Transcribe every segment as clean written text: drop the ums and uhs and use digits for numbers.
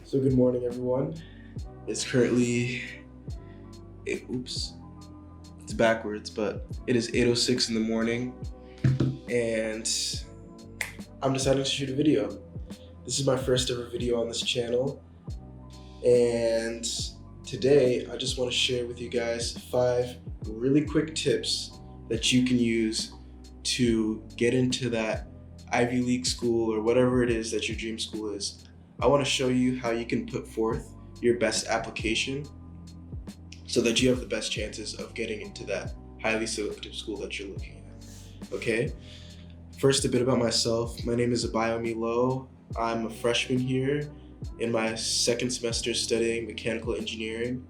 So good morning, everyone. It's currently, it's backwards, but it is 8:06 in the morning, and I'm deciding to shoot a video. This is my first ever video on this channel, and today I just want to share with you guys 5 really quick tips that you can use to get into that Ivy League school or whatever it is that your dream school is. I want to show you how you can put forth your best application so that you have the best chances of getting into that highly selective school that you're looking at. Okay? First, a bit about myself. My name is Abayomi Lowe. I'm a freshman here in my second semester studying mechanical engineering.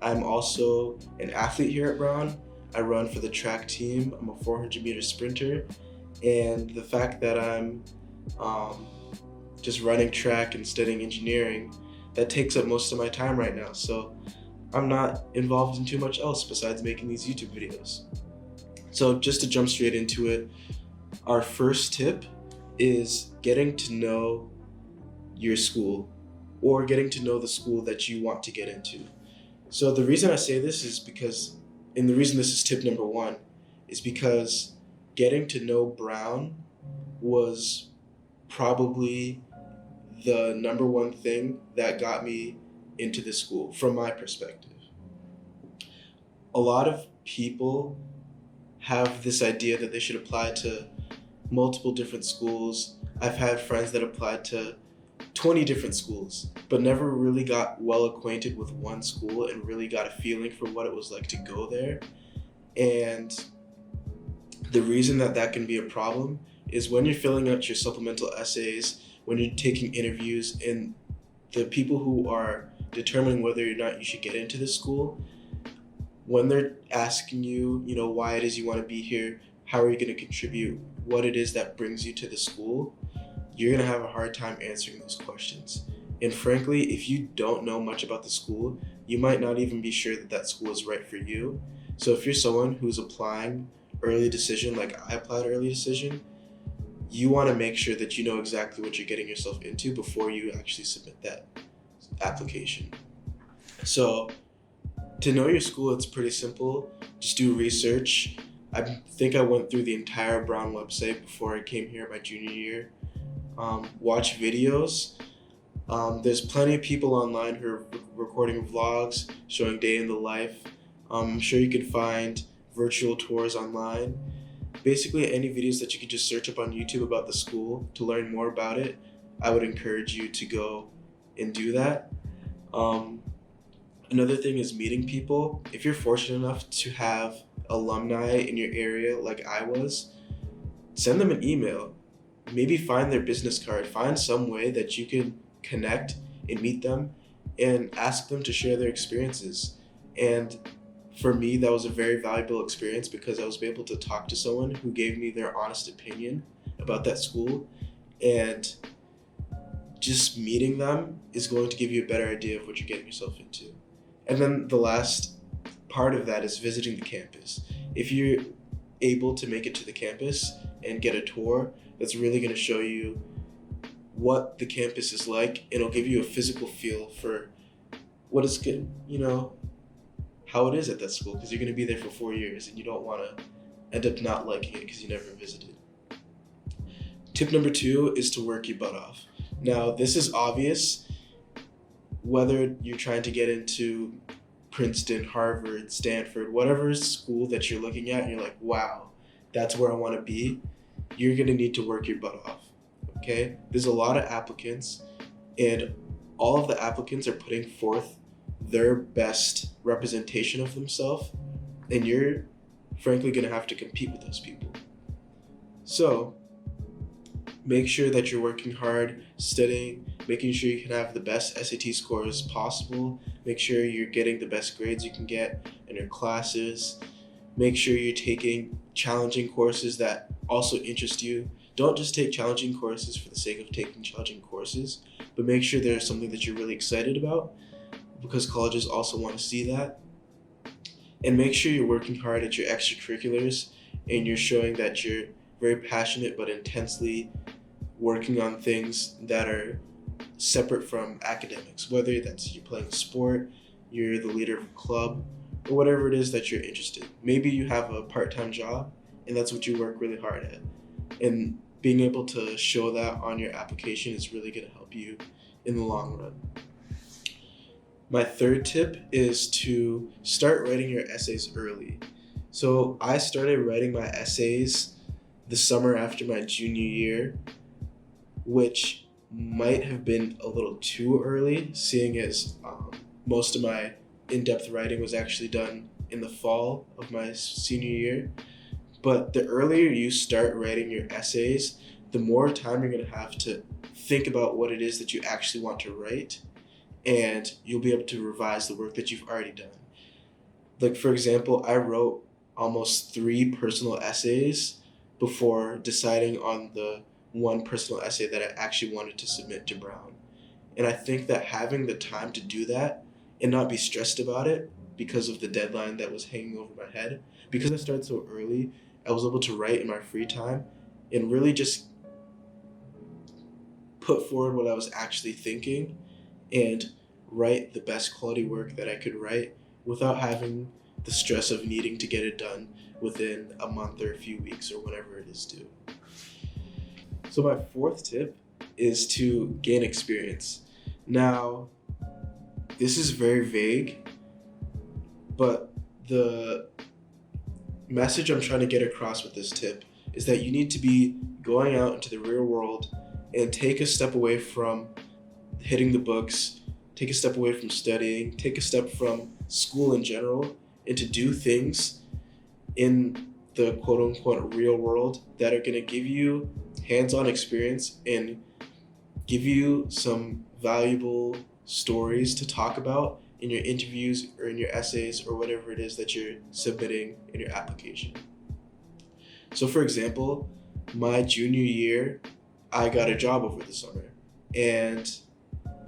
I'm also an athlete here at Brown. I run for the track team. I'm a 400-meter sprinter. And the fact that I'm just running track and studying engineering, that takes up most of my time right now. So I'm not involved in too much else besides making these YouTube videos. So just to jump straight into it, our first tip is getting to know your school or getting to know the school that you want to get into. So the reason I say this is because, and the reason this is tip number 1, is because getting to know Brown was probably the number 1 thing that got me into this school from my perspective. A lot of people have this idea that they should apply to multiple different schools. I've had friends that applied to 20 different schools, but never really got well acquainted with one school and really got a feeling for what it was like to go there. And the reason that can be a problem is when you're filling out your supplemental essays, when you're taking interviews, and the people who are determining whether or not you should get into this school, when they're asking you, why it is you want to be here, how are you going to contribute, what it is that brings you to the school, you're going to have a hard time answering those questions. And frankly, if you don't know much about the school, you might not even be sure that that school is right for you. So if you're someone who's applying early decision, like I applied early decision, you want to make sure that you know exactly what you're getting yourself into before you actually submit that application. So to know your school, it's pretty simple. Just do research. I think I went through the entire Brown website before I came here my junior year. Watch videos. There's plenty of people online who are recording vlogs, showing day in the life. I'm sure you can find virtual tours online. Basically, any videos that you can just search up on YouTube about the school to learn more about it, I would encourage you to go and do that. Another thing is meeting people. If you're fortunate enough to have alumni in your area like I was, send them an email. Maybe find their business card. Find some way that you can connect and meet them and ask them to share their experiences. And for me, that was a very valuable experience because I was able to talk to someone who gave me their honest opinion about that school. And just meeting them is going to give you a better idea of what you're getting yourself into. And then the last part of that is visiting the campus. If you're able to make it to the campus and get a tour, that's really going to show you what the campus is like. It'll give you a physical feel for what it's good, how it is at that school, because you're going to be there for 4 years and you don't want to end up not liking it because you never visited. Tip number 2 is to work your butt off. Now, this is obvious whether you're trying to get into Princeton, Harvard, Stanford, whatever school that you're looking at and you're like, wow, that's where I want to be, you're going to need to work your butt off, okay? There's a lot of applicants, and all of the applicants are putting forth their best representation of themselves, and you're frankly going to have to compete with those people. So make sure that you're working hard, studying, making sure you can have the best SAT scores possible, make sure you're getting the best grades you can get in your classes, make sure you're taking challenging courses that also interest you. Don't just take challenging courses for the sake of taking challenging courses, but make sure there's something that you're really excited about, because colleges also want to see that. And make sure you're working hard at your extracurriculars and you're showing that you're very passionate but intensely working on things that are separate from academics, whether that's you're playing a sport, you're the leader of a club, or whatever it is that you're interested in. Maybe you have a part-time job and that's what you work really hard at. And being able to show that on your application is really going to help you in the long run. My third tip is to start writing your essays early. So I started writing my essays the summer after my junior year, which might have been a little too early, seeing as most of my in-depth writing was actually done in the fall of my senior year. But the earlier you start writing your essays, the more time you're going to have to think about what it is that you actually want to write, and you'll be able to revise the work that you've already done. Like, for example, I wrote almost 3 personal essays before deciding on the one personal essay that I actually wanted to submit to Brown. And I think that having the time to do that and not be stressed about it because of the deadline that was hanging over my head, because I started so early, I was able to write in my free time and really just put forward what I was actually thinking and write the best quality work that I could write without having the stress of needing to get it done within a month or a few weeks or whatever it is due. So my fourth tip is to gain experience. Now, this is very vague, but the message I'm trying to get across with this tip is that you need to be going out into the real world and take a step away from hitting the books, take a step away from studying, take a step from school in general, and to do things in the quote-unquote real world that are going to give you hands-on experience and give you some valuable stories to talk about in your interviews or in your essays or whatever it is that you're submitting in your application. So for example, my junior year, I got a job over the summer and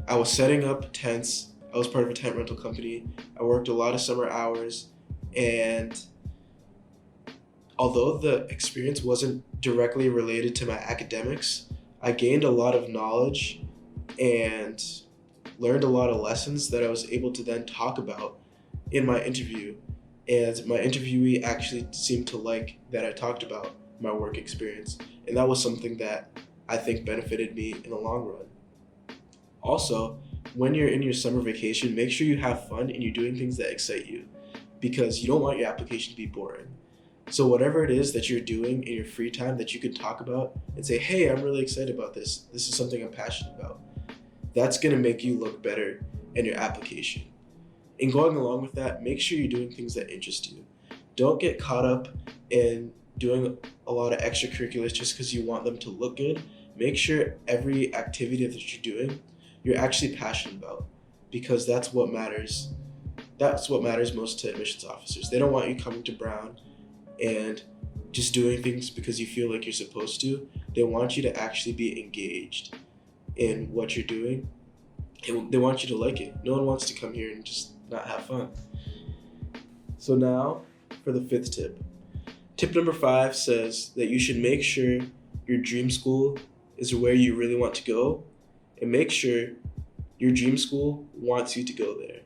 I was setting up tents. I was part of a tent rental company. I worked a lot of summer hours, and although the experience wasn't directly related to my academics, I gained a lot of knowledge and learned a lot of lessons that I was able to then talk about in my interview. And my interviewee actually seemed to like that I talked about my work experience. And that was something that I think benefited me in the long run. Also, when you're in your summer vacation, make sure you have fun and you're doing things that excite you, because you don't want your application to be boring. So whatever it is that you're doing in your free time that you can talk about and say, hey, I'm really excited about this. This is something I'm passionate about. That's going to make you look better in your application. And going along with that, make sure you're doing things that interest you. Don't get caught up in doing a lot of extracurriculars just because you want them to look good. Make sure every activity that you're doing, you're actually passionate about, because that's what matters. That's what matters most to admissions officers. They don't want you coming to Brown and just doing things because you feel like you're supposed to. They want you to actually be engaged in what you're doing. And they want you to like it. No one wants to come here and just not have fun. So now for the fifth tip. Tip number 5 says that you should make sure your dream school is where you really want to go, and make sure your dream school wants you to go there.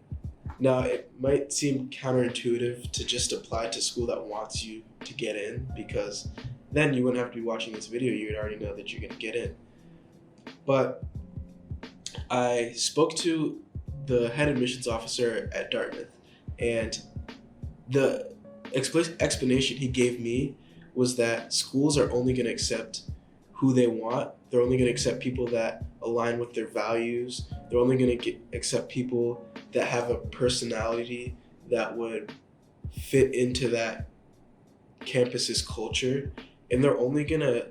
Now, it might seem counterintuitive to just apply to school that wants you to get in, because then you wouldn't have to be watching this video. You would already know that you're going to get in. But I spoke to the head admissions officer at Dartmouth, and the explanation he gave me was that schools are only going to accept who they want. They're only going to accept people that align with their values. They're only going to accept people that have a personality that would fit into that campus's culture. And they're only going to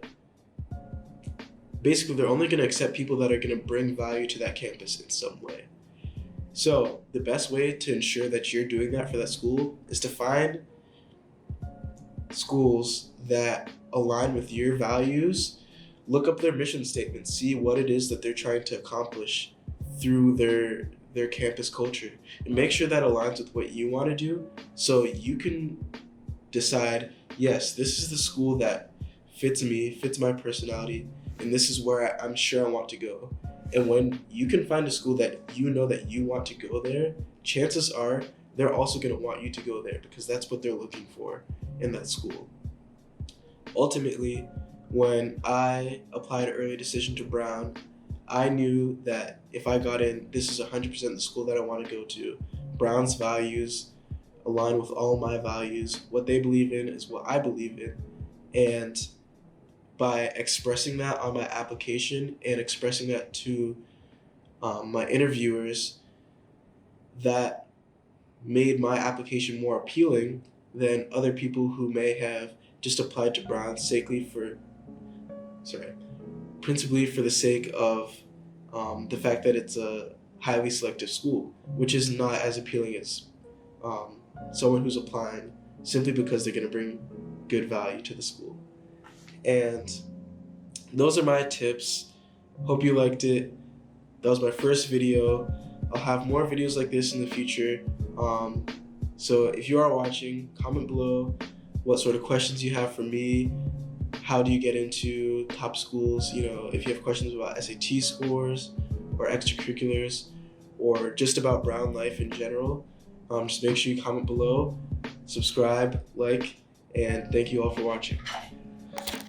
accept people that are going to bring value to that campus in some way. So the best way to ensure that you're doing that for that school is to find schools that align with your values. Look up their mission statement, see what it is that they're trying to accomplish through their campus culture, and make sure that aligns with what you want to do, so you can decide, yes, this is the school that fits me, fits my personality, and this is where I'm sure I want to go. And when you can find a school that you know that you want to go there, chances are they're also going to want you to go there because that's what they're looking for in that school. Ultimately, when I applied early decision to Brown, I knew that if I got in, this is 100% the school that I want to go to. Brown's values align with all my values. What they believe in is what I believe in. And by expressing that on my application and expressing that to my interviewers, that made my application more appealing than other people who may have just applied to Brown principally for the sake of the fact that it's a highly selective school, which is not as appealing as someone who's applying simply because they're going to bring good value to the school. And those are my tips. Hope you liked it. That was my first video. I'll have more videos like this in the future. So if you are watching, comment below what sort of questions you have for me. How do you get into top schools? If you have questions about SAT scores or extracurriculars or just about Brown life in general, just make sure you comment below, subscribe, like, and thank you all for watching.